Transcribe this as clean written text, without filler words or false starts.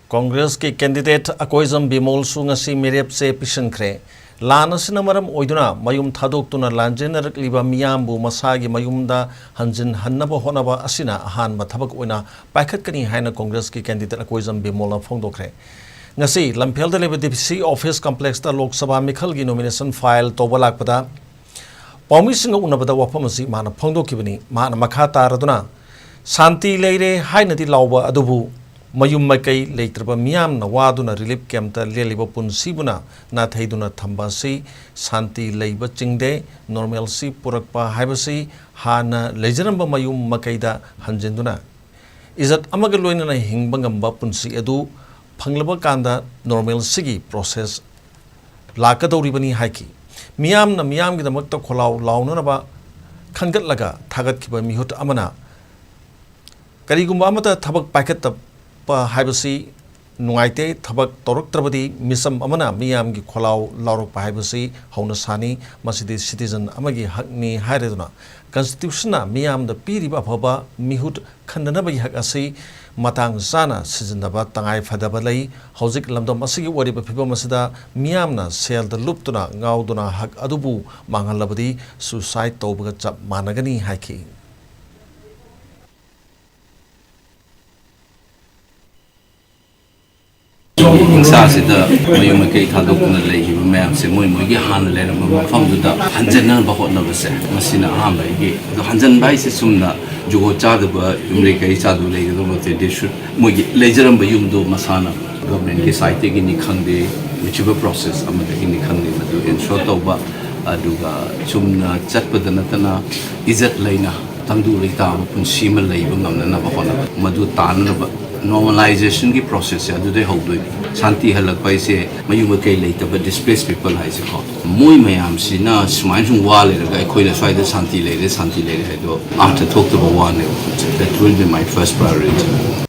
Congress ki Candidate Akoijam Bimol su ngashi meerep se pisinkhare. Lan asina maram oiduna mayum thadoktuna lanjenarak liba miyambu masagi mayumda hanjin hannaba honaba asina ahanba thabak oina paikhatkani haina Congress ki Candidate Akoijam Bimol na phongdokhre. Ngasi Lamphelda leba DPC Office Complex ta Lok Sabha Mikhal gi nomination file toba lakpada Paumi singa unabada wapamasi mana phongdokibani mana makha taraduna Santi leire hainati lauba adubu Mayum Makai Latraba Miam Nawaduna Relief Camta Leliba Punsibuna Nathaiduna Thambasi Santi Labor Chingde Normalcy Purakpa Hibasi Hana Lejaramba Mayum Makaida Hanjenduna Is that Amagaloina Hingbangamba Punsi Edu Panglaba Kanda Normal Sigi process Lakado Ribani Haki Miam na Miam the Makta Kolau Launaba Kangat Laga Tagat Kiba Mihut Amana Karigumamata Tabak Packet Haibasi Nuaite Tabak Torok Trabadi Misam Amana Miam gi Kolau Laurok Haibasi Honasani Masidi citizen Amagi Hakni Haireduna Constitutiona Miam the Piri Baba Mihut Kandanabi Hakasi Matang Sana Sizinaba Tangai Fadabalai Hosik Lamdom Masigi Wadiba Pipa Masida Miamna Sel the Luptuna Gauduna Hak Adubu Mangalabadi Suicide Tobaga Managani Haki Sasida, Mayumake Tadokuna Lady, Mam, Semoy, Han Lenam, from the Hanjan Bahot Novase, Masina Hambe, the Hanjan Baisisumna, Jugo Chadaba, Umrika Chadu Lady, they should Lajeram Bayumdo Masana, government deciding in the Kandi, whichever process, Amata in the Kandi, in Shotoba, Aduga, Chumna, Chatpadanatana, Izat Lena, Tandu Rita, Punshima Labum, Navahona, Madu Tan. Normalization की process है अदुदे होदोई शांति हलक पैसे मयुम के लिए तब displaced people है इसे को मुई में हम सी ना समाज वाले रगा कोई ना शायद शांति ले रहे है तो after talk to one that will be my first priority